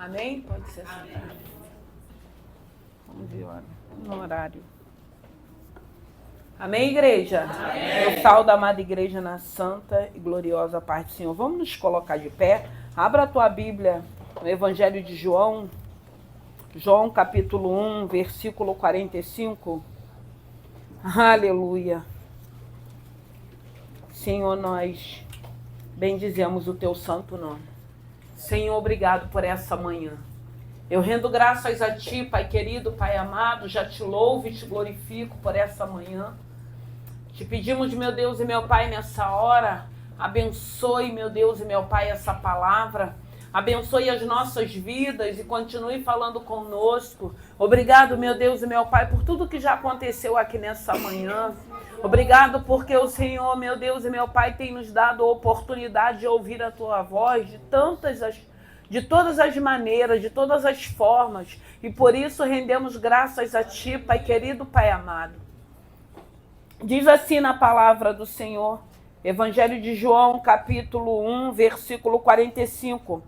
Amém? Pode ser sentado. Vamos ver no horário. Amém, igreja? Amém. Eu saúdo a amada igreja na santa e gloriosa paz do Senhor. Vamos nos colocar de pé. Abra a tua Bíblia no Evangelho de João. João capítulo 1, versículo 45. Aleluia. Senhor, nós bendizemos o teu santo nome. Senhor, obrigado por essa manhã. Eu rendo graças a ti, Pai querido, Pai amado, já te louvo e te glorifico por essa manhã. Te pedimos, meu Deus e meu Pai, nessa hora, abençoe, meu Deus e meu Pai, essa palavra. Abençoe as nossas vidas e continue falando conosco. Obrigado, meu Deus e meu Pai, por tudo que já aconteceu aqui nessa manhã. Obrigado porque o Senhor, meu Deus e meu Pai, tem nos dado a oportunidade de ouvir a tua voz de todas as maneiras, de todas as formas. E por isso rendemos graças a ti, Pai querido, Pai amado. Diz assim na palavra do Senhor, Evangelho de João, capítulo 1, versículo 45.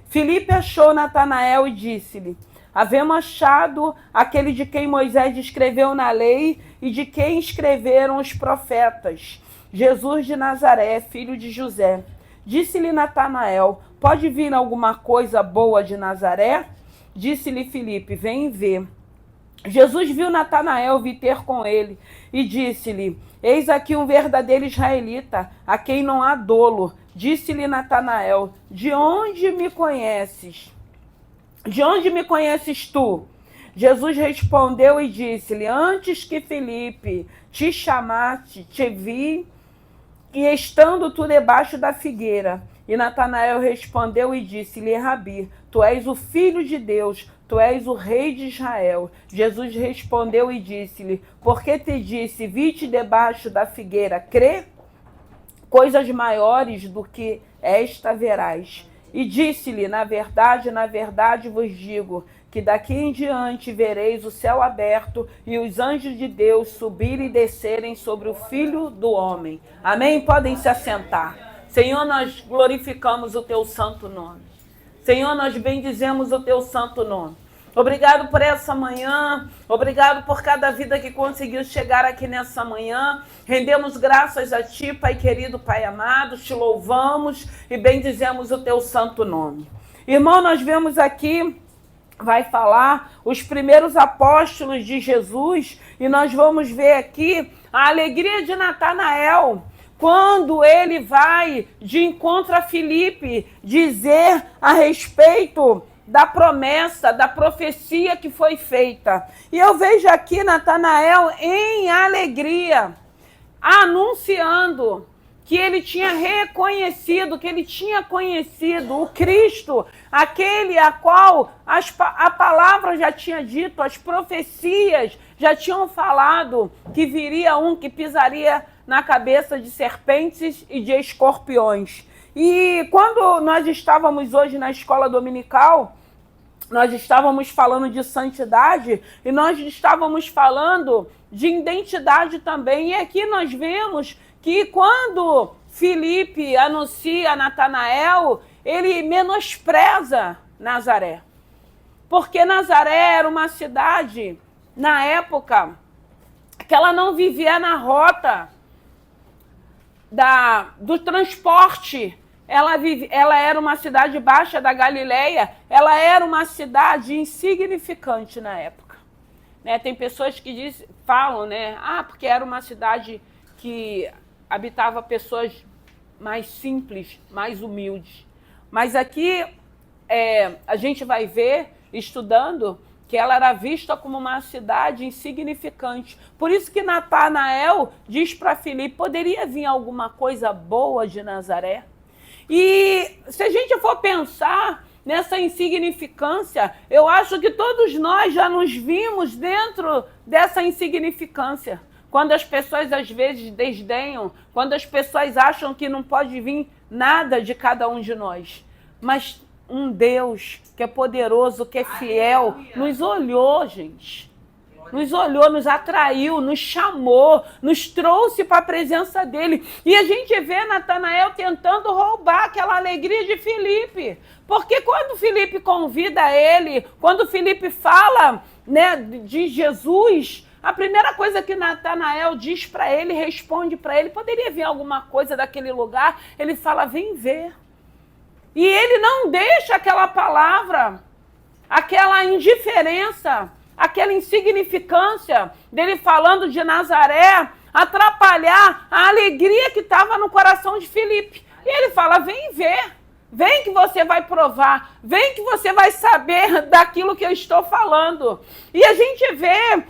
Filipe achou Natanael e disse-lhe: havemos achado aquele de quem Moisés escreveu na lei e de quem escreveram os profetas, Jesus de Nazaré, filho de José. Disse-lhe Natanael: pode vir alguma coisa boa de Nazaré? Disse-lhe Filipe: vem e vê. Jesus viu Natanael vir ter com ele e disse-lhe: eis aqui um verdadeiro israelita, a quem não há dolo. Disse-lhe Natanael: de onde me conheces? De onde me conheces tu? Jesus respondeu e disse-lhe: antes que Filipe te chamasse, te vi, e estando tu debaixo da figueira. E Natanael respondeu e disse-lhe: Rabi, tu és o Filho de Deus, tu és o Rei de Israel. Jesus respondeu e disse-lhe: porque te disse, vi-te debaixo da figueira, crê? Coisas maiores do que esta verás. E disse-lhe: na verdade vos digo, que daqui em diante vereis o céu aberto e os anjos de Deus subirem e descerem sobre o Filho do Homem. Amém? Podem se assentar. Senhor, nós glorificamos o teu santo nome. Senhor, nós bendizemos o teu santo nome. Obrigado por essa manhã, obrigado por cada vida que conseguiu chegar aqui nessa manhã. Rendemos graças a ti, Pai querido, Pai amado, te louvamos e bendizemos o teu santo nome. Irmão, nós vemos aqui, vai falar, os primeiros apóstolos de Jesus, e nós vamos ver aqui a alegria de Natanael, quando ele vai de encontro a Filipe dizer a respeito da promessa, da profecia que foi feita. E eu vejo aqui Natanael em alegria, anunciando que ele tinha reconhecido, que ele tinha conhecido o Cristo, aquele a qual a palavra já tinha dito, as profecias já tinham falado, que viria um que pisaria na cabeça de serpentes e de escorpiões. E quando nós estávamos hoje na escola dominical, nós estávamos falando de santidade e nós estávamos falando de identidade também. E aqui nós vemos que quando Filipe anuncia a Natanael, ele menospreza Nazaré. Porque Nazaré era uma cidade, na época, que ela não vivia na rota do transporte. Ela era uma cidade baixa da Galileia, ela era uma cidade insignificante na época. Né? Tem pessoas que falam, né? Porque era uma cidade que habitava pessoas mais simples, mais humildes. Mas aqui a gente vai ver, estudando, que ela era vista como uma cidade insignificante. Por isso que Natanael diz para Filipe: poderia vir alguma coisa boa de Nazaré? E se a gente for pensar nessa insignificância, eu acho que todos nós já nos vimos dentro dessa insignificância. Quando as pessoas às vezes desdenham, quando as pessoas acham que não pode vir nada de cada um de nós. Mas um Deus que é poderoso, que é fiel, nos olhou, gente. nos olhou, nos atraiu, nos chamou, nos trouxe para a presença dele. E a gente vê Natanael tentando roubar aquela alegria de Filipe. Porque quando Filipe convida ele, quando Filipe fala, né, de Jesus, a primeira coisa que Natanael diz para ele, responde para ele, poderia vir alguma coisa daquele lugar, ele fala, vem ver. E ele não deixa aquela palavra, aquela indiferença, aquela insignificância dele falando de Nazaré, atrapalhar a alegria que estava no coração de Filipe. E ele fala, vem ver, vem que você vai provar, vem que você vai saber daquilo que eu estou falando. E a gente vê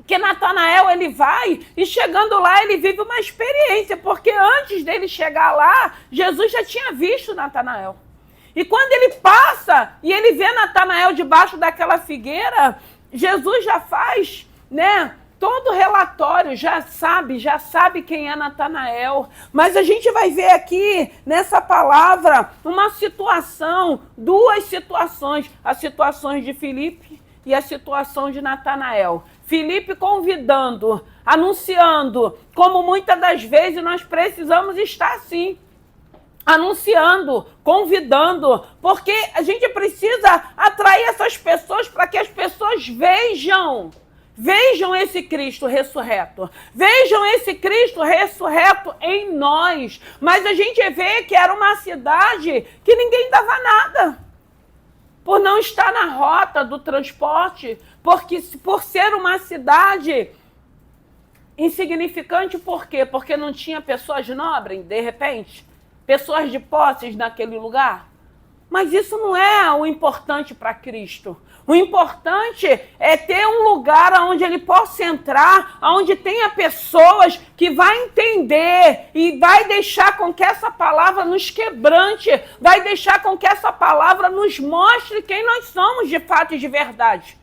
que Natanael, ele vai e chegando lá ele vive uma experiência, porque antes dele chegar lá, Jesus já tinha visto Natanael. E quando ele passa e ele vê Natanael debaixo daquela figueira, Jesus já faz, né, todo o relatório, já sabe quem é Natanael. Mas a gente vai ver aqui, nessa palavra, uma situação, duas situações. As situações de Filipe e a situação de Natanael. Filipe convidando, anunciando, como muitas das vezes nós precisamos estar assim. Anunciando, convidando, porque a gente precisa atrair essas pessoas para que as pessoas vejam esse Cristo ressurreto, vejam esse Cristo ressurreto em nós. Mas a gente vê que era uma cidade que ninguém dava nada, por não estar na rota do transporte, porque por ser uma cidade insignificante, por quê? Porque não tinha pessoas nobres, de repente, pessoas de posses naquele lugar. Mas isso não é o importante para Cristo. O importante é ter um lugar onde ele possa entrar, onde tenha pessoas que vai entender e vai deixar com que essa palavra nos quebrante, vai deixar com que essa palavra nos mostre quem nós somos de fato e de verdade.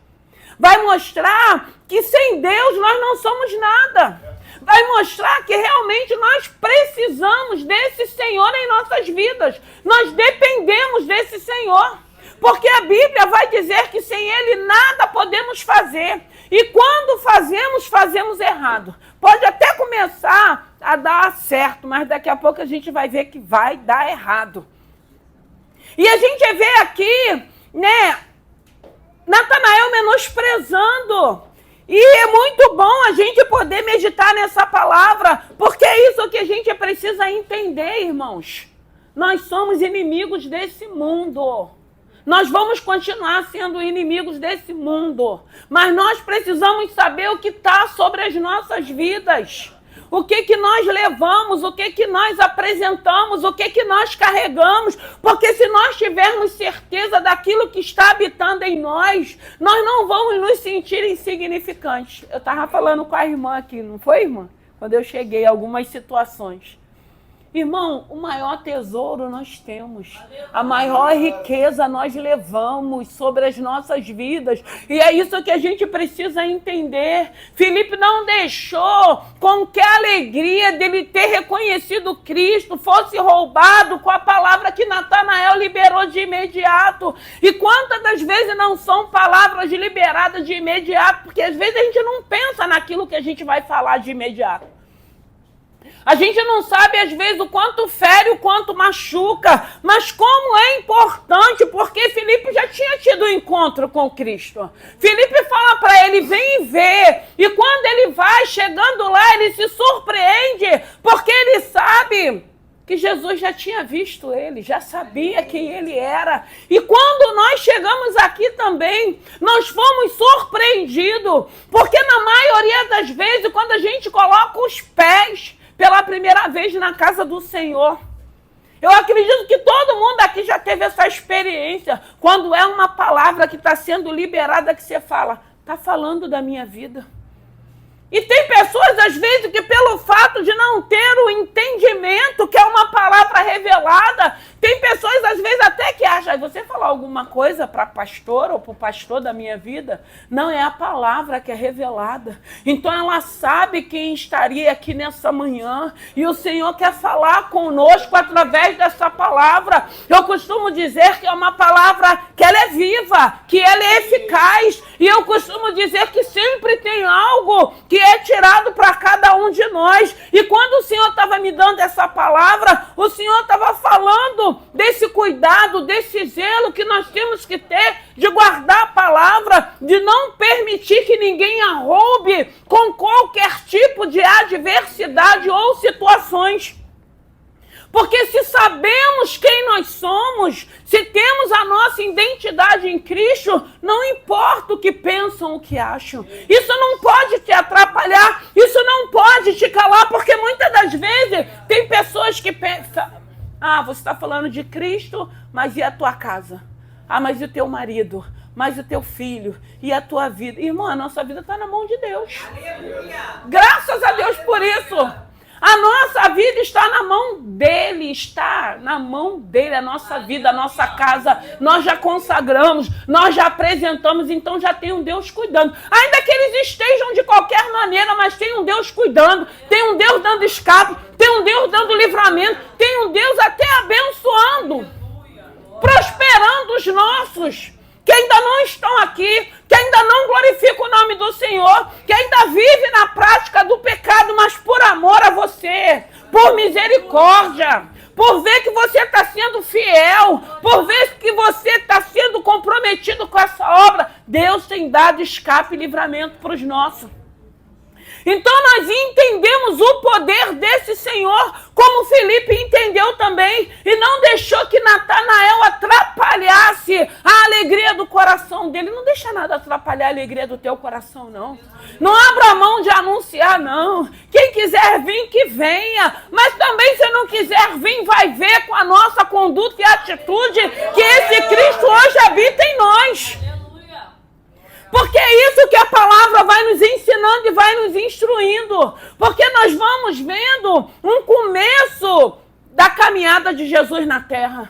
Vai mostrar que sem Deus nós não somos nada. Vai mostrar que realmente nós precisamos desse Senhor em nossas vidas. Nós dependemos desse Senhor. Porque a Bíblia vai dizer que sem Ele nada podemos fazer. E quando fazemos errado. Pode até começar a dar certo, mas daqui a pouco a gente vai ver que vai dar errado. E a gente vê aqui, né, Natanael menosprezando. E é muito bom a gente poder meditar nessa palavra, porque é isso que a gente precisa entender, irmãos. Nós somos inimigos desse mundo. Nós vamos continuar sendo inimigos desse mundo. Mas nós precisamos saber o que está sobre as nossas vidas. O que nós levamos, o que nós apresentamos, o que nós carregamos. Porque se nós tivermos certeza daquilo que está habitando em nós, nós não vamos nos sentir insignificantes. Eu estava falando com a irmã aqui, não foi, irmã? Quando eu cheguei em algumas situações. Irmão, o maior tesouro nós temos, a maior riqueza nós levamos sobre as nossas vidas, e é isso que a gente precisa entender. Filipe não deixou com que a alegria dele ter reconhecido Cristo fosse roubado com a palavra que Natanael liberou de imediato. E quantas das vezes não são palavras liberadas de imediato, porque às vezes a gente não pensa naquilo que a gente vai falar de imediato. A gente não sabe, às vezes, o quanto fere, o quanto machuca, mas como é importante, porque Filipe já tinha tido um encontro com Cristo. Filipe fala para ele, vem ver, e quando ele vai, chegando lá, ele se surpreende, porque ele sabe que Jesus já tinha visto ele, já sabia quem ele era. E quando nós chegamos aqui também, nós fomos surpreendidos, porque na maioria das vezes, quando a gente coloca os pés pela primeira vez na casa do Senhor, eu acredito que todo mundo aqui já teve essa experiência, quando é uma palavra que está sendo liberada, que você fala, está falando da minha vida. E tem pessoas, às vezes, que pelo fato de não ter o entendimento que é uma palavra revelada, Tem pessoas, às vezes, até que acham, você falar alguma coisa para a pastora ou para o pastor da minha vida, não é a palavra que é revelada. Então ela sabe quem estaria aqui nessa manhã e o Senhor quer falar conosco através dessa palavra. Eu costumo dizer que é uma palavra que ela é viva, que ela é eficaz, e eu costumo dizer que sempre tem algo que é tirado para cada um de nós. E quando o Senhor estava me dando essa palavra, o Senhor estava falando desse cuidado, desse zelo que nós temos que ter de guardar a palavra, de não permitir que ninguém a roube com qualquer tipo de adversidade ou situações. Porque se sabemos quem nós somos, se temos a nossa identidade em Cristo, não importa o que pensam, o que acham. Isso não pode te atrapalhar, isso não pode te calar, porque muitas das vezes tem pessoas que pensam, você está falando de Cristo, mas e a tua casa? Mas e o teu marido? Mas o teu filho? E a tua vida? Irmã, a nossa vida está na mão de Deus. Aleluia. Graças a Deus por isso. A nossa vida está na mão dele, está na mão dele, a nossa vida, a nossa casa, nós já consagramos, nós já apresentamos, então já tem um Deus cuidando. Ainda que eles estejam de qualquer maneira, mas tem um Deus cuidando, tem um Deus dando escape, tem um Deus dando livramento, tem um Deus até abençoando, prosperando os nossos, que ainda não estão aqui, que ainda não glorificam o nome do Senhor, que ainda vive na prática do pecado, mas por amor a você, por misericórdia, por ver que você está sendo fiel, por ver que você está sendo comprometido com essa obra, Deus tem dado escape e livramento para os nossos. Então nós entendemos o poder desse Senhor, como Filipe entendeu também, e não deixou que Natanael atrapalhasse a alegria do coração dele. Não deixa nada atrapalhar a alegria do teu coração, não. Não abra mão de anunciar, não. Quem quiser vir, que venha. Mas também, se não quiser vir, vai ver com a nossa conduta e atitude que esse Cristo hoje habita em nós. Porque é isso que a palavra vai nos ensinando e vai nos instruindo. Porque nós vamos vendo um começo da caminhada de Jesus na terra.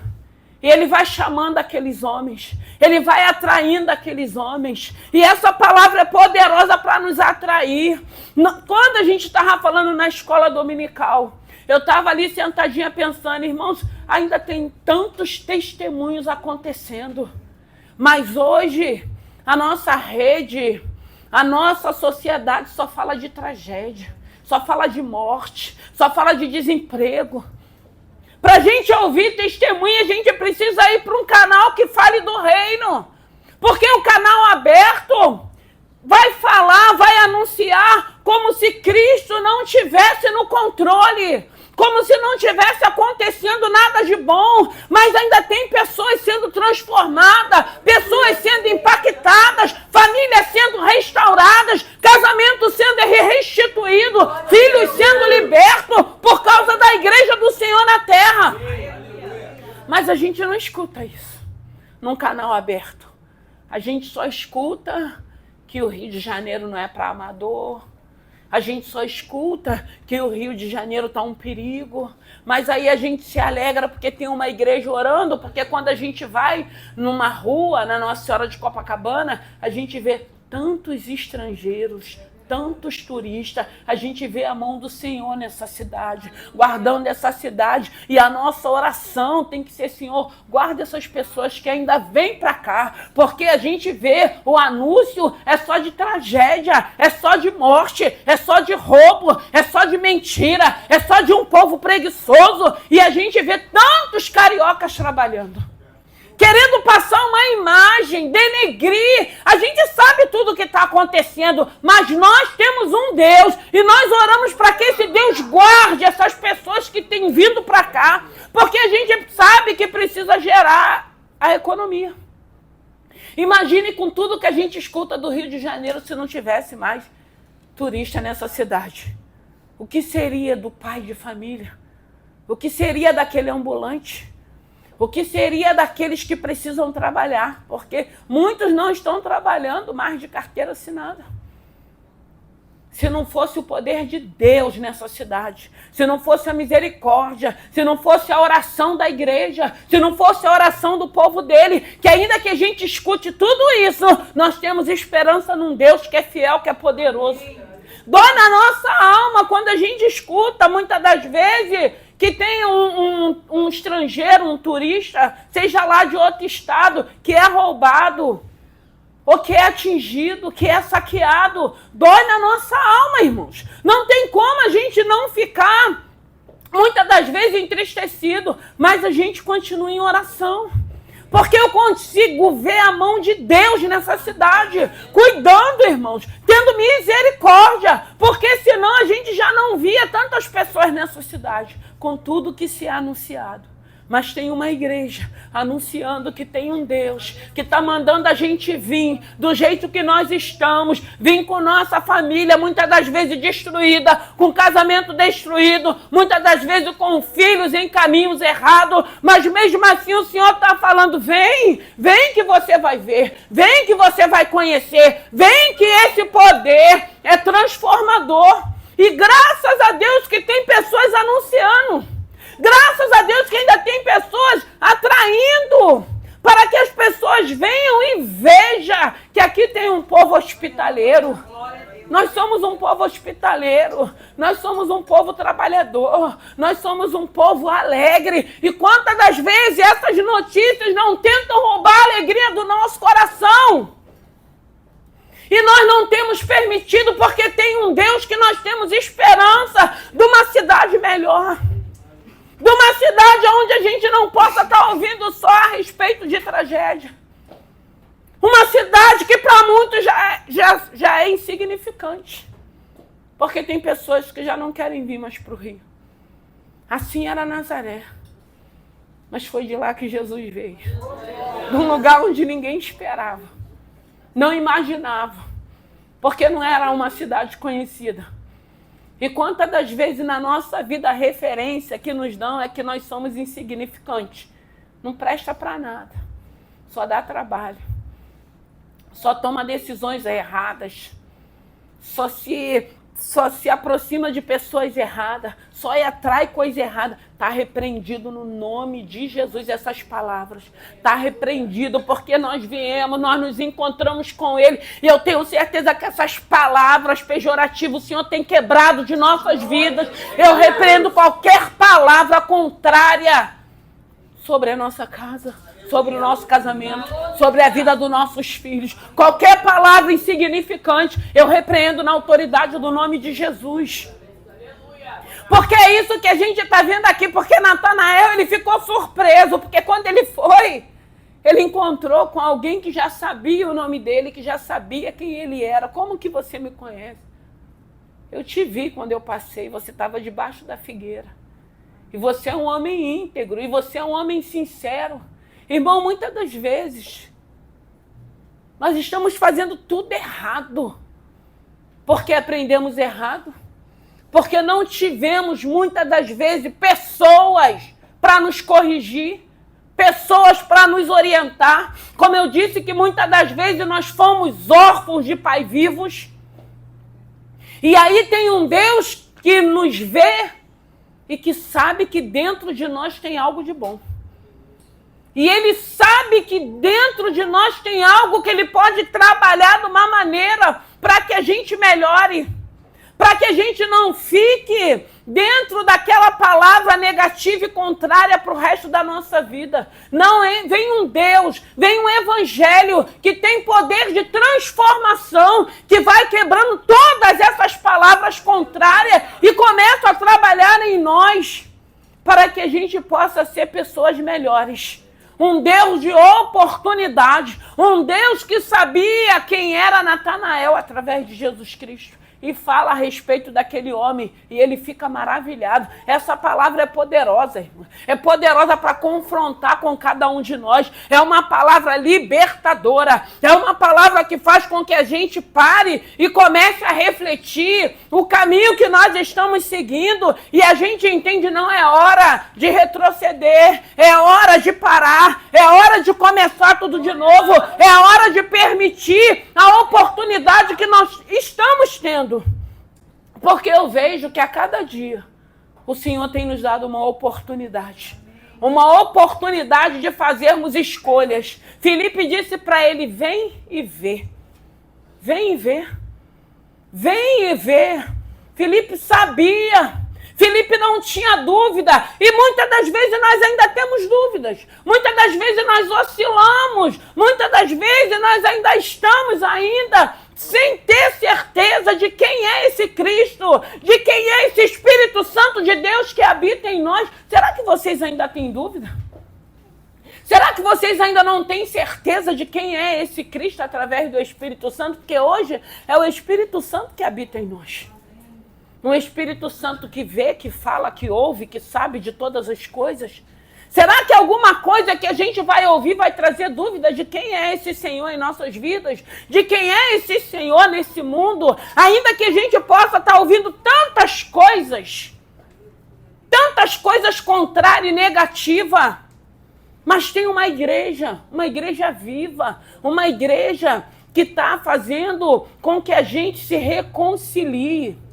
E ele vai chamando aqueles homens. Ele vai atraindo aqueles homens. E essa palavra é poderosa para nos atrair. Quando a gente estava falando na escola dominical, eu estava ali sentadinha pensando, irmãos, ainda tem tantos testemunhos acontecendo. Mas hoje a nossa rede, a nossa sociedade só fala de tragédia, só fala de morte, só fala de desemprego. Para a gente ouvir testemunha, a gente precisa ir para um canal que fale do reino. Porque o canal aberto vai falar, vai anunciar como se Cristo não estivesse no controle. Como se não tivesse acontecendo nada de bom, mas ainda tem pessoas sendo transformadas, pessoas sendo impactadas, famílias sendo restauradas, casamentos sendo restituídos, filhos sendo libertos por causa da igreja do Senhor na terra. Mas a gente não escuta isso num canal aberto. A gente só escuta que o Rio de Janeiro não é para amador. A gente só escuta que o Rio de Janeiro está um perigo, mas aí a gente se alegra porque tem uma igreja orando, porque quando a gente vai numa rua, na Nossa Senhora de Copacabana, a gente vê tantos estrangeiros, tantos turistas, a gente vê a mão do Senhor nessa cidade, guardando essa cidade, e a nossa oração tem que ser, Senhor, guarda essas pessoas que ainda vêm para cá, porque a gente vê o anúncio é só de tragédia, é só de morte, é só de roubo, é só de mentira, é só de um povo preguiçoso, e a gente vê tantos cariocas trabalhando, querendo passar uma imagem, denegrir. A gente sabe tudo o que está acontecendo, mas nós temos um Deus e nós oramos para que esse Deus guarde essas pessoas que têm vindo para cá, porque a gente sabe que precisa gerar a economia. Imagine com tudo que a gente escuta do Rio de Janeiro se não tivesse mais turista nessa cidade. O que seria do pai de família? O que seria daquele ambulante? O que seria daqueles que precisam trabalhar? Porque muitos não estão trabalhando mais de carteira assinada. Se não fosse o poder de Deus nessa cidade, se não fosse a misericórdia, se não fosse a oração da igreja, se não fosse a oração do povo dele, que ainda que a gente escute tudo isso, nós temos esperança num Deus que é fiel, que é poderoso. Dói na nossa alma quando a gente escuta, muitas das vezes, que tem um estrangeiro, um turista, seja lá de outro estado, que é roubado, ou que é atingido, que é saqueado. Dói na nossa alma, irmãos. Não tem como a gente não ficar, muitas das vezes, entristecido, mas a gente continua em oração. Porque eu consigo ver a mão de Deus nessa cidade, cuidando, irmãos, tendo misericórdia, porque senão a gente já não via tantas pessoas nessa cidade, com tudo que se é anunciado. Mas tem uma igreja anunciando que tem um Deus que está mandando a gente vir do jeito que nós estamos, vir com nossa família, muitas das vezes destruída, com casamento destruído, muitas das vezes com filhos em caminhos errados, mas mesmo assim o Senhor está falando, vem que você vai ver, vem que você vai conhecer, vem que esse poder é transformador. E graças a Deus que tem pessoas anunciando. Graças a Deus que ainda tem pessoas atraindo para que as pessoas venham e vejam que aqui tem um povo hospitaleiro. Nós somos um povo hospitaleiro, nós somos um povo trabalhador, nós somos um povo alegre. E quantas das vezes essas notícias não tentam roubar a alegria do nosso coração? E nós não temos permitido porque tem um Deus que nós temos esperança de uma cidade melhor. De uma cidade onde a gente não possa estar ouvindo só a respeito de tragédia. Uma cidade que para muitos já é insignificante. Porque tem pessoas que já não querem vir mais para o Rio. Assim era Nazaré. Mas foi de lá que Jesus veio. De um lugar onde ninguém esperava. Não imaginava. Porque não era uma cidade conhecida. E quantas das vezes na nossa vida a referência que nos dão é que nós somos insignificantes. Não presta para nada. Só dá trabalho. Só toma decisões erradas. Só se aproxima de pessoas erradas. Só atrai coisa errada. Está repreendido no nome de Jesus essas palavras. Está repreendido porque nós viemos, nós nos encontramos com Ele. E eu tenho certeza que essas palavras pejorativas o Senhor tem quebrado de nossas vidas. Eu repreendo qualquer palavra contrária sobre a nossa casa, sobre o nosso casamento, sobre a vida dos nossos filhos. Qualquer palavra insignificante, eu repreendo na autoridade do nome de Jesus. Porque é isso que a gente está vendo aqui, porque Natanael ele ficou surpreso, porque quando ele foi, ele encontrou com alguém que já sabia o nome dele, que já sabia quem ele era. Como que você me conhece? Eu te vi quando eu passei, você estava debaixo da figueira. E você é um homem íntegro, e você é um homem sincero. Irmão, muitas das vezes, nós estamos fazendo tudo errado, porque aprendemos errado, porque não tivemos, muitas das vezes, pessoas para nos corrigir, pessoas para nos orientar. Como eu disse que muitas das vezes nós fomos órfãos de pais vivos. E aí tem um Deus que nos vê e que sabe que dentro de nós tem algo de bom. E Ele sabe que dentro de nós tem algo que Ele pode trabalhar de uma maneira para que a gente melhore. Para que a gente não fique dentro daquela palavra negativa e contrária para o resto da nossa vida. Não, vem um Deus, vem um evangelho que tem poder de transformação, que vai quebrando todas essas palavras contrárias e começa a trabalhar em nós para que a gente possa ser pessoas melhores. Um Deus de oportunidade, um Deus que sabia quem era Natanael através de Jesus Cristo. E fala a respeito daquele homem, e ele fica maravilhado. Essa palavra é poderosa, irmão. É poderosa para confrontar com cada um de nós. É uma palavra libertadora. É uma palavra que faz com que a gente pare e comece a refletir o caminho que nós estamos seguindo. E a gente entende, não é hora de retroceder, é hora de parar, é hora de começar tudo de novo, é hora de permitir a oportunidade que nós estamos tendo Porque eu vejo que a cada dia o Senhor tem nos dado uma oportunidade. Uma oportunidade de fazermos escolhas. Filipe disse para ele, vem e vê. Vem e vê. Vem e vê. Filipe sabia. Filipe não tinha dúvida. E muitas das vezes nós ainda temos dúvidas. Muitas das vezes nós oscilamos. Muitas das vezes nós ainda estamos sem ter certeza de quem é esse Cristo, de quem é esse Espírito Santo de Deus que habita em nós. Será que vocês ainda têm dúvida? Será que vocês ainda não têm certeza de quem é esse Cristo através do Espírito Santo? Porque hoje é o Espírito Santo que habita em nós. Um Espírito Santo que vê, que fala, que ouve, que sabe de todas as coisas. Será que alguma coisa que a gente vai ouvir vai trazer dúvida de quem é esse Senhor em nossas vidas? De quem é esse Senhor nesse mundo? Ainda que a gente possa estar ouvindo tantas coisas contrárias e negativas. Mas tem uma igreja viva, uma igreja que está fazendo com que a gente se reconcilie.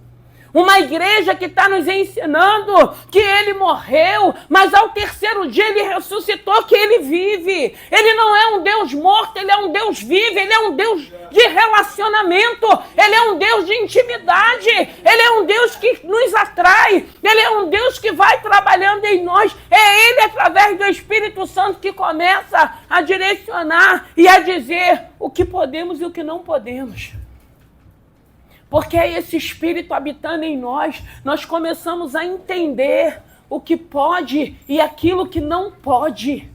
Uma igreja que está nos ensinando que ele morreu, mas ao terceiro dia ele ressuscitou, que ele vive. Ele não é um Deus morto, ele é um Deus vivo, ele é um Deus de relacionamento, ele é um Deus de intimidade, ele é um Deus que nos atrai, ele é um Deus que vai trabalhando em nós. É ele, através do Espírito Santo, que começa a direcionar e a dizer o que podemos e o que não podemos. Porque é esse Espírito habitando em nós, nós começamos a entender o que pode e aquilo que não pode.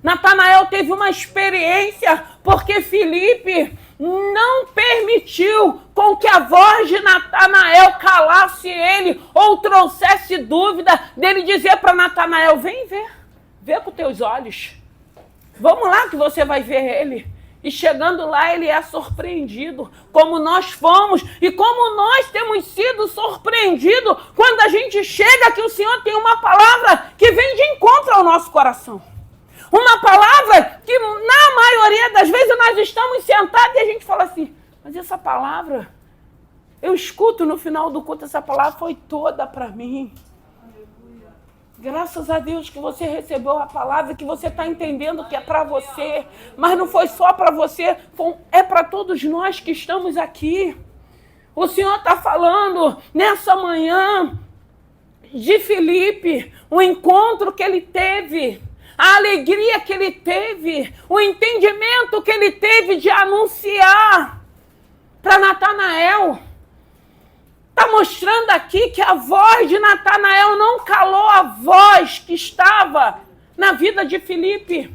Natanael teve uma experiência porque Filipe não permitiu com que a voz de Natanael calasse ele ou trouxesse dúvida dele dizer para Natanael, vem ver, vê com teus olhos. Vamos lá que você vai ver ele. E chegando lá, ele é surpreendido, como nós fomos e como nós temos sido surpreendidos quando a gente chega que o Senhor tem uma palavra que vem de encontro ao nosso coração. Uma palavra que, na maioria das vezes, nós estamos sentados e a gente fala assim, mas essa palavra, eu escuto no final do culto, essa palavra foi toda para mim. Graças a Deus que você recebeu a palavra, que você está entendendo que é para você. Mas não foi só para você, é para todos nós que estamos aqui. O Senhor está falando nessa manhã de Filipe, o encontro que ele teve, a alegria que ele teve, o entendimento que ele teve de anunciar para Natanael. Está mostrando aqui que a voz de Natanael não calou a voz que estava na vida de Filipe.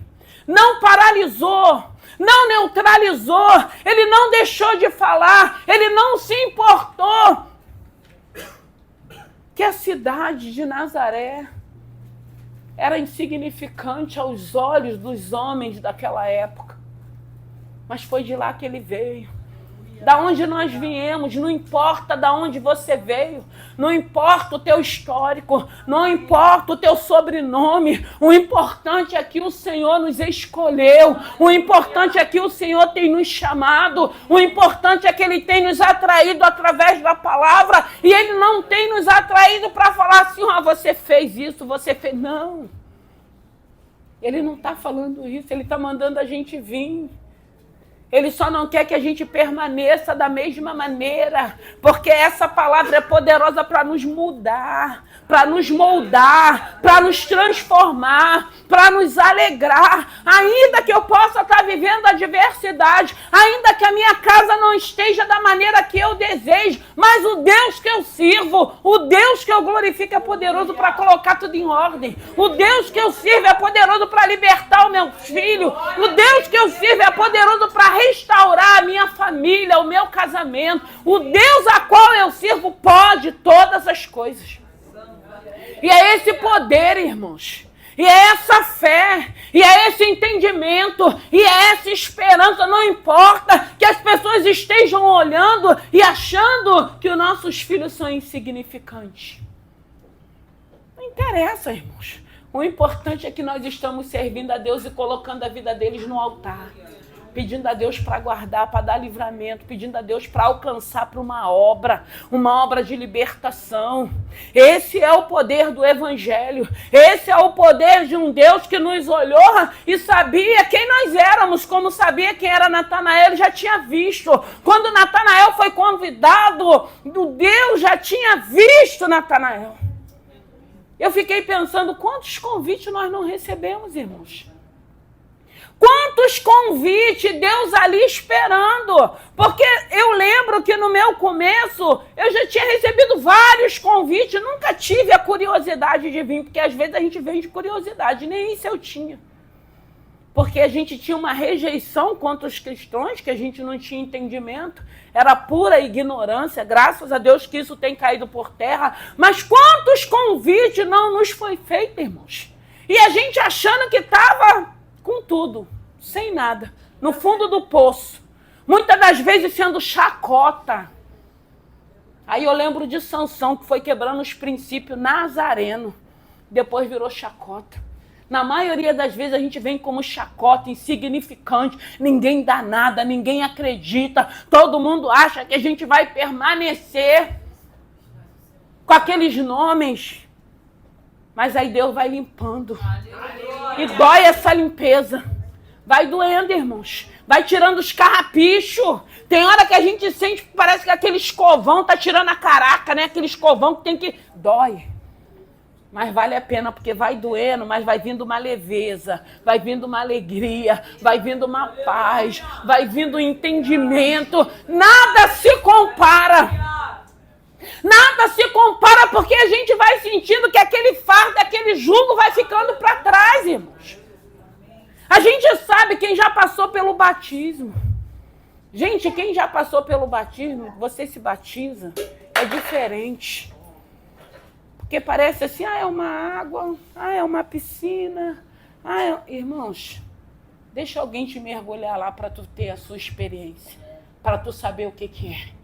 Não paralisou, não neutralizou, ele não deixou de falar, ele não se importou. Que a cidade de Nazaré era insignificante aos olhos dos homens daquela época. Mas foi de lá que ele veio. Da onde nós viemos, não importa da onde você veio, não importa o teu histórico, não importa o teu sobrenome, o importante é que o Senhor nos escolheu, o importante é que o Senhor tem nos chamado, o importante é que Ele tem nos atraído através da palavra, e Ele não tem nos atraído para falar assim, você fez isso, você fez... Não, Ele não está falando isso, Ele está mandando a gente vir. Ele só não quer que a gente permaneça da mesma maneira, porque essa palavra é poderosa para nos mudar, para nos moldar, para nos transformar, para nos alegrar. Ainda que eu possa estar vivendo a adversidade, ainda que a minha casa não esteja da maneira que eu desejo, mas o Deus que eu sirvo, o Deus que eu glorifico é poderoso para colocar tudo em ordem. O Deus que eu sirvo é poderoso para libertar o meu filho. O Deus que eu sirvo é poderoso para restaurar a minha família, o meu casamento. O Deus a qual eu sirvo pode todas as coisas. E é esse poder, irmãos. E é essa fé, e é esse entendimento, e é essa esperança. Não importa que as pessoas estejam olhando e achando que os nossos filhos são insignificantes. Não interessa, irmãos. O importante é que nós estamos servindo a Deus e colocando a vida deles no altar. pedindo a Deus para guardar, para dar livramento, pedindo a Deus para alcançar para uma obra de libertação. Esse é o poder do Evangelho, esse é o poder de um Deus que nos olhou e sabia quem nós éramos, como sabia quem era Natanael, ele já tinha visto. Quando Natanael foi convidado, Deus já tinha visto Natanael. Eu fiquei pensando, quantos convites nós não recebemos, irmãos? Quantos convites Deus ali esperando? Porque eu lembro que no meu começo eu já tinha recebido vários convites, nunca tive a curiosidade de vir, porque às vezes a gente vem de curiosidade, nem isso eu tinha. Porque a gente tinha uma rejeição contra os cristãos, que a gente não tinha entendimento, era pura ignorância, graças a Deus que isso tem caído por terra. Mas quantos convites não nos foi feito, irmãos? E a gente achando que estava com tudo, sem nada, no fundo do poço. Muitas das vezes sendo chacota. Aí eu lembro de Sansão, que foi quebrando os princípios nazareno. Depois virou chacota. Na maioria das vezes a gente vem como chacota, insignificante. Ninguém dá nada, ninguém acredita. Todo mundo acha que a gente vai permanecer com aqueles nomes. Mas aí Deus vai limpando. E dói essa limpeza. Vai doendo, irmãos. Vai tirando os carrapichos. Tem hora que a gente sente que parece que aquele escovão tá tirando a caraca, né? Aquele escovão que tem que... Dói. Mas vale a pena, porque vai doendo, mas vai vindo uma leveza, vai vindo uma alegria, vai vindo uma paz, vai vindo um entendimento. Nada se compara. Nada se compara, porque a gente vai sentindo que aquele fardo, aquele jugo vai ficando para trás, irmãos. A gente sabe quem já passou pelo batismo. Gente, quem já passou pelo batismo, você se batiza, é diferente. Porque parece assim, é uma água, é uma piscina. Irmãos, deixa alguém te mergulhar lá para tu ter a sua experiência, para tu saber o que é.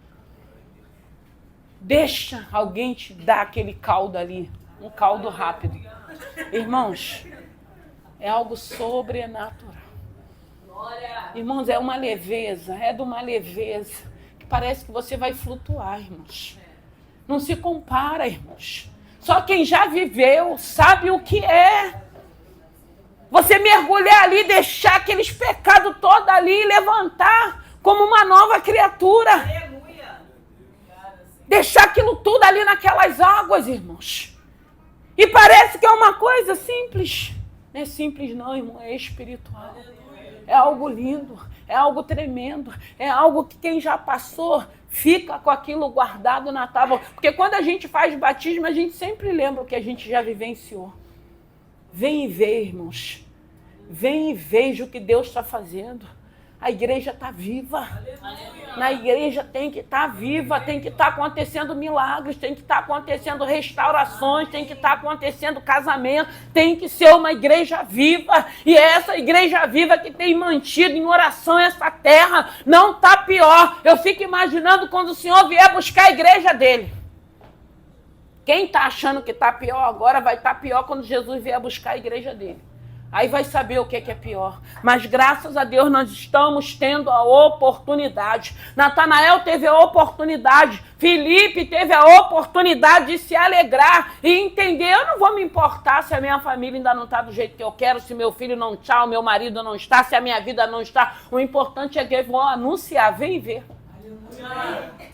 Deixa alguém te dar aquele caldo ali, um caldo rápido. Irmãos, é algo sobrenatural. Irmãos, é uma leveza, é de uma leveza que parece que você vai flutuar, irmãos. Não se compara, irmãos. Só quem já viveu sabe o que é. Você mergulhar ali, deixar aqueles pecados todos ali e levantar como uma nova criatura. Deixar aquilo tudo ali naquelas águas, irmãos. E parece que é uma coisa simples. Não é simples não, irmão, é espiritual. É algo lindo, é algo tremendo, é algo que quem já passou fica com aquilo guardado na tábua. Porque quando a gente faz batismo, a gente sempre lembra o que a gente já vivenciou. Vem e vê, irmãos. Vem e veja o que Deus está fazendo. A igreja está viva. Na igreja tem que estar viva, tem que estar acontecendo milagres, tem que estar acontecendo restaurações, tem que estar acontecendo casamento, tem que ser uma igreja viva. E é essa igreja viva que tem mantido em oração essa terra. Não está pior. Eu fico imaginando quando o Senhor vier buscar a igreja dele. Quem está achando que está pior agora vai estar pior quando Jesus vier buscar a igreja dele. Aí vai saber o que é pior. Mas graças a Deus nós estamos tendo a oportunidade. Natanael teve a oportunidade. Felipe teve a oportunidade de se alegrar e entender. Eu não vou me importar se a minha família ainda não está do jeito que eu quero, se meu filho não está, o meu marido não está, se a minha vida não está. O importante é que eu vou anunciar. Vem ver.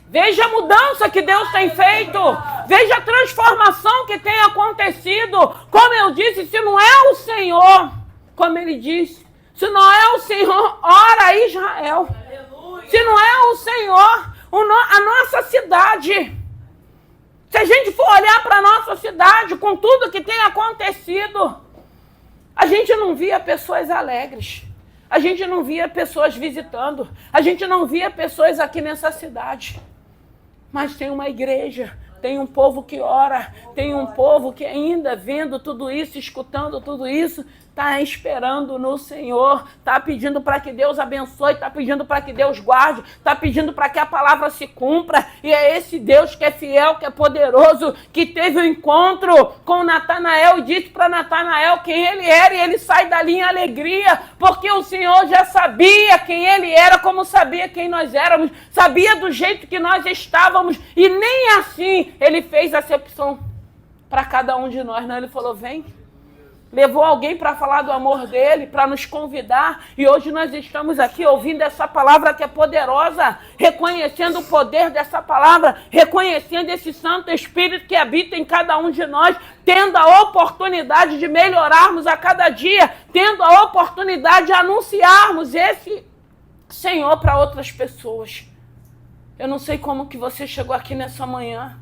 Veja a mudança que Deus tem feito. Veja a transformação que tem acontecido. Como eu disse, se não é o Senhor, como ele disse, se não é o Senhor, ora Israel. Se não é o Senhor, a nossa cidade. Se a gente for olhar para a nossa cidade, com tudo que tem acontecido, a gente não via pessoas alegres. A gente não via pessoas visitando. A gente não via pessoas aqui nessa cidade. Mas tem uma igreja, tem um povo que ora, tem um povo que ainda vendo tudo isso, escutando tudo isso, está esperando no Senhor, está pedindo para que Deus abençoe, está pedindo para que Deus guarde, está pedindo para que a palavra se cumpra. E é esse Deus que é fiel, que é poderoso, que teve um encontro com Natanael e disse para Natanael quem ele era, e ele sai dali em alegria, porque o Senhor já sabia quem ele era, como sabia quem nós éramos, sabia do jeito que nós estávamos, e nem assim ele fez acepção para cada um de nós, não. Ele falou, vem. Levou alguém para falar do amor dele, para nos convidar. E hoje nós estamos aqui ouvindo essa palavra que é poderosa, reconhecendo o poder dessa palavra, reconhecendo esse Santo Espírito que habita em cada um de nós, tendo a oportunidade de melhorarmos a cada dia, tendo a oportunidade de anunciarmos esse Senhor para outras pessoas. Eu não sei como que você chegou aqui nessa manhã.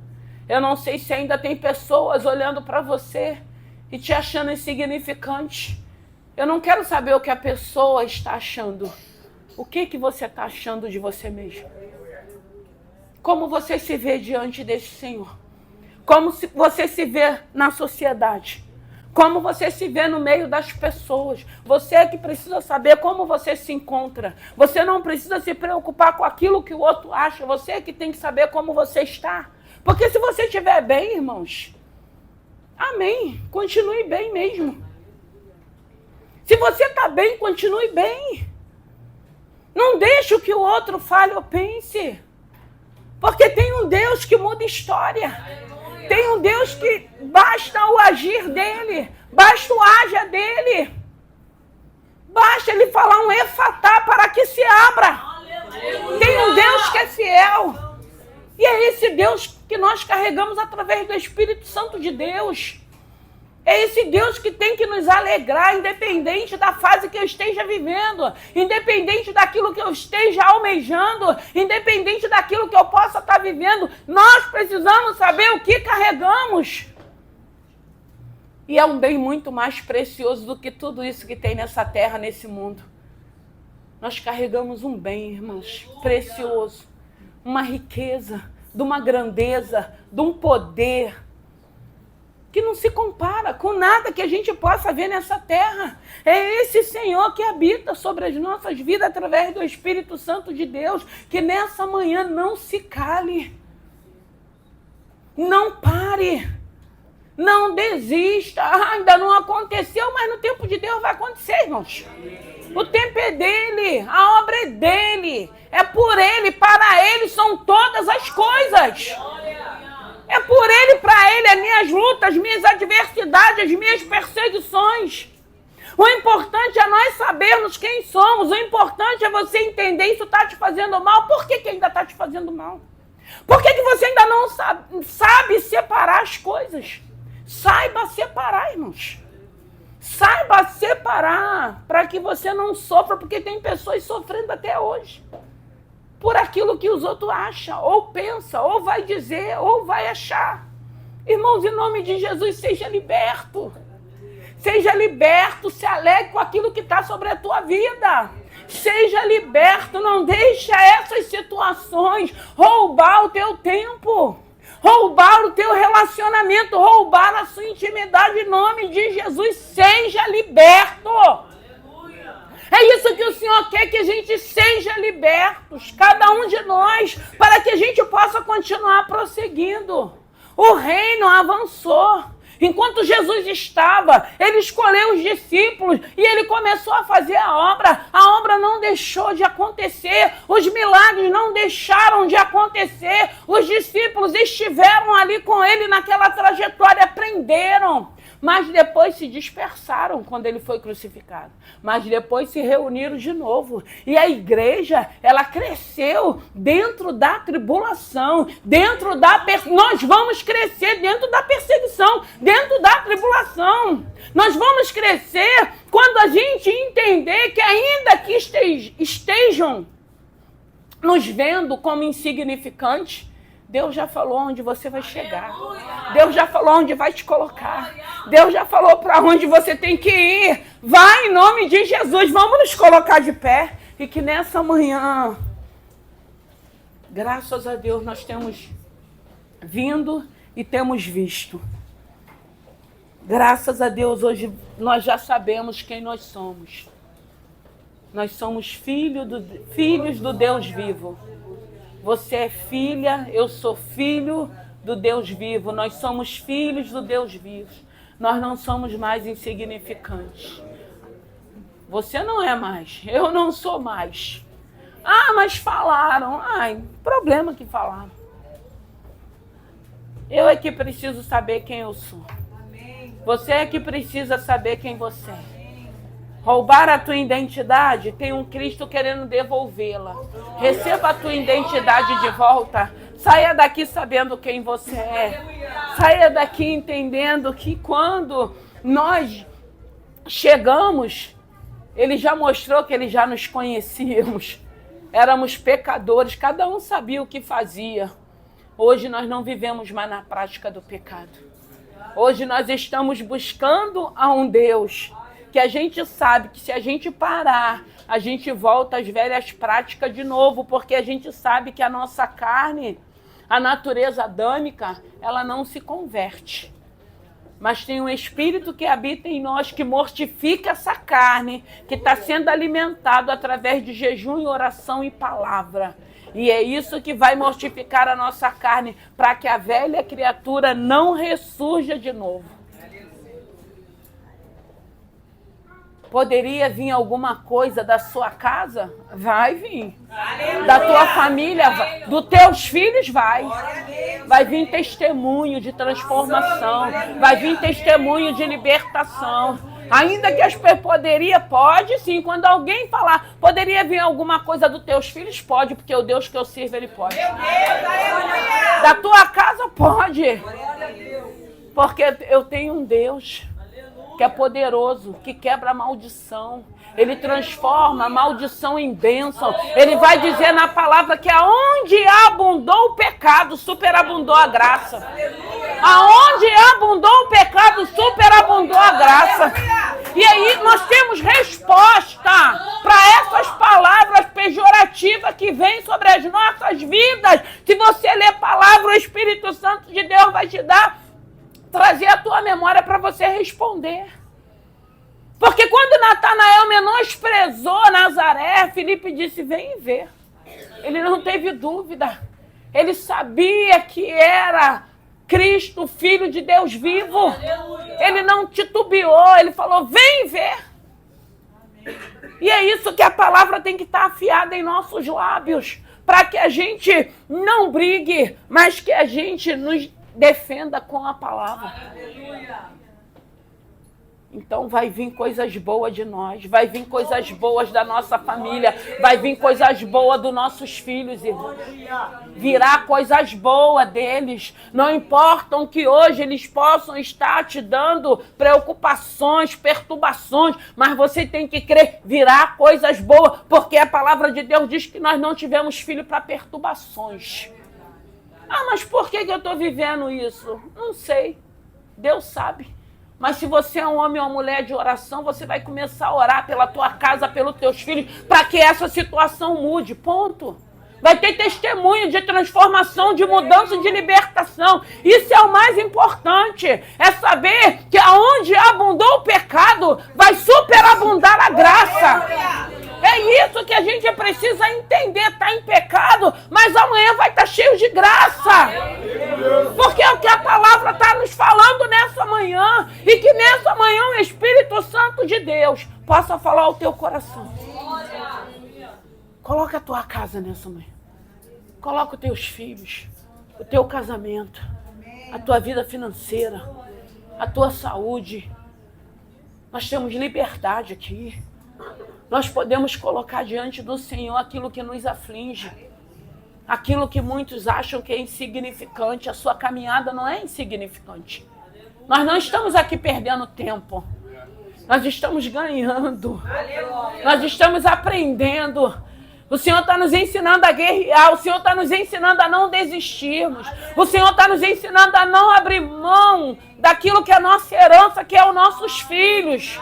Eu não sei se ainda tem pessoas olhando para você e te achando insignificante. Eu não quero saber o que a pessoa está achando. O que você está achando de você mesmo? Como você se vê diante desse Senhor? Como você se vê na sociedade? Como você se vê no meio das pessoas? Você é que precisa saber como você se encontra. Você não precisa se preocupar com aquilo que o outro acha. Você é que tem que saber como você está. Porque se você estiver bem, irmãos, amém, continue bem mesmo. Se você está bem, continue bem. Não deixe o que o outro fale ou pense. Porque tem um Deus que muda história. Tem um Deus que basta o agir dele, basta o haja dele. Basta ele falar um efatá para que se abra. Tem um Deus que é fiel. E é esse Deus que nós carregamos através do Espírito Santo de Deus. É esse Deus que tem que nos alegrar, independente da fase que eu esteja vivendo, independente daquilo que eu esteja almejando, independente daquilo que eu possa estar vivendo. Nós precisamos saber o que carregamos. E é um bem muito mais precioso do que tudo isso que tem nessa terra, nesse mundo. Nós carregamos um bem, irmãos, precioso. Uma riqueza, de uma grandeza, de um poder que não se compara com nada que a gente possa ver nessa terra. É esse Senhor que habita sobre as nossas vidas através do Espírito Santo de Deus, que nessa manhã não se cale, não pare, não desista. Ainda não aconteceu, mas no tempo de Deus vai acontecer, irmãos. O tempo é dele, a obra é dele, é por ele, para ele são todas as coisas. É por ele, para ele, as minhas lutas, as minhas adversidades, as minhas perseguições. O importante é nós sabermos quem somos, o importante é você entender isso está te fazendo mal. Por que ainda está te fazendo mal? Por que você ainda não sabe separar as coisas? Saiba separar, irmãos. Saiba separar para que você não sofra, porque tem pessoas sofrendo até hoje por aquilo que os outros acham, ou pensam, ou vai dizer, ou vai achar. Irmãos, em nome de Jesus, seja liberto. Seja liberto, se alegre com aquilo que está sobre a tua vida. Seja liberto, não deixa essas situações roubar o teu tempo, roubar o teu relacionamento, roubar a sua intimidade. Em nome de Jesus, seja liberto. É isso que o Senhor quer, que a gente seja libertos, cada um de nós, para que a gente possa continuar prosseguindo. O reino avançou. Enquanto Jesus estava, ele escolheu os discípulos e ele começou a fazer a obra não deixou de acontecer, os milagres não deixaram de acontecer, os discípulos estiveram ali com ele naquela trajetória, aprenderam, mas depois se dispersaram quando ele foi crucificado, mas depois se reuniram de novo, e a igreja, ela cresceu dentro da tribulação, nós vamos crescer dentro da perseguição, dentro da tribulação, nós vamos crescer quando a gente entender que ainda que estejam nos vendo como insignificantes, Deus já falou onde você vai chegar. Deus já falou onde vai te colocar. Deus já falou para onde você tem que ir. Vai em nome de Jesus. Vamos nos colocar de pé. E que nessa manhã, graças a Deus, nós temos vindo e temos visto Graças a Deus, hoje nós já sabemos quem nós somos. Nós somos filhos do Deus vivo. Você é filha, eu sou filho do Deus vivo. Nós somos filhos do Deus vivo. Nós não somos mais insignificantes. Você não é mais, eu não sou mais. Ah, mas falaram. Ai, problema que falaram. Eu é que preciso saber quem eu sou. Você é que precisa saber quem você é. Roubar a tua identidade, tem um Cristo querendo devolvê-la. Receba a tua identidade de volta. Saia daqui sabendo quem você é. Saia daqui entendendo que quando nós chegamos, Ele já mostrou que Ele já nos conhecíamos. Éramos pecadores, cada um sabia o que fazia. Hoje nós não vivemos mais na prática do pecado. Hoje nós estamos buscando a um Deus que a gente sabe que se a gente parar, a gente volta às velhas práticas de novo, porque a gente sabe que a nossa carne, a natureza adâmica, ela não se converte. Mas tem um Espírito que habita em nós, que mortifica essa carne, que está sendo alimentado através de jejum e oração e palavra. E é isso que vai mortificar a nossa carne, para que a velha criatura não ressurja de novo. Poderia vir alguma coisa da sua casa? Vai vir. Da tua família, vai. Dos teus filhos, vai. Vai vir testemunho de transformação. Vai vir testemunho de libertação. Ainda que as pessoas pode sim, quando alguém falar, poderia vir alguma coisa dos teus filhos, pode, porque o Deus que eu sirvo, Ele pode. Da tua casa, pode. Porque eu tenho um Deus que é poderoso, que quebra a maldição. Ele transforma a maldição em bênção. Ele vai dizer na palavra que aonde abundou o pecado, superabundou a graça. Aonde abundou o pecado, superabundou a graça. E aí nós temos resposta para essas palavras pejorativas que vêm sobre as nossas vidas. Se você ler a palavra, o Espírito Santo de Deus vai te trazer a tua memória para você responder. Porque quando Natanael menosprezou Nazaré, Filipe disse, vem ver. Ele não teve dúvida. Ele sabia que era Cristo, Filho de Deus vivo. Ele não titubeou, ele falou, vem ver. E é isso que a palavra tem que estar afiada em nossos lábios, para que a gente não brigue, mas que a gente nos defenda com a palavra. Então vai vir coisas boas de nós, vai vir coisas boas da nossa família, vai vir coisas boas dos nossos filhos, irmãos. Virá coisas boas deles. Não importam que hoje eles possam estar te dando preocupações, perturbações, mas você tem que crer, virá coisas boas, porque a palavra de Deus diz que nós não tivemos filho para perturbações. Ah, mas por que eu estou vivendo isso? Não sei, Deus sabe. Mas se você é um homem ou uma mulher de oração, você vai começar a orar pela tua casa, pelos teus filhos, para que essa situação mude, ponto. Vai ter testemunho de transformação, de mudança, de libertação. Isso é o mais importante. É saber que aonde abundou o pecado, vai superabundar a graça. É isso que a gente precisa entender. Está em pecado, mas amanhã vai estar cheio de graça. Porque é o que a palavra está nos falando nessa manhã. E que nessa manhã o Espírito Santo de Deus possa falar ao teu coração. Coloca a tua casa nessa manhã. Coloca os teus filhos, o teu casamento, a tua vida financeira, a tua saúde. Nós temos liberdade aqui. Nós podemos colocar diante do Senhor aquilo que nos aflige. Aquilo que muitos acham que é insignificante. A sua caminhada não é insignificante. Nós não estamos aqui perdendo tempo. Nós estamos ganhando. Nós estamos aprendendo. O Senhor está nos ensinando a guerrear. O Senhor está nos ensinando a não desistirmos. O Senhor está nos ensinando a não abrir mão daquilo que é a nossa herança, que é os nossos filhos.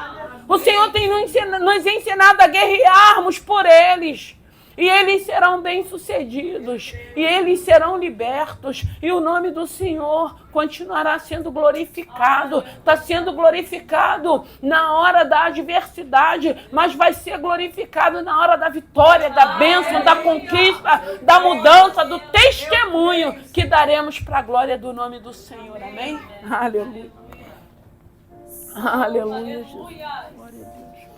O Senhor tem nos ensinado a guerrearmos por eles. E eles serão bem-sucedidos, e eles serão libertos, e o nome do Senhor continuará sendo glorificado. Está sendo glorificado na hora da adversidade, mas vai ser glorificado na hora da vitória, da bênção, da conquista, da mudança, do testemunho que daremos para a glória do nome do Senhor. Amém? Aleluia. Aleluia, Jesus. Glória a Deus.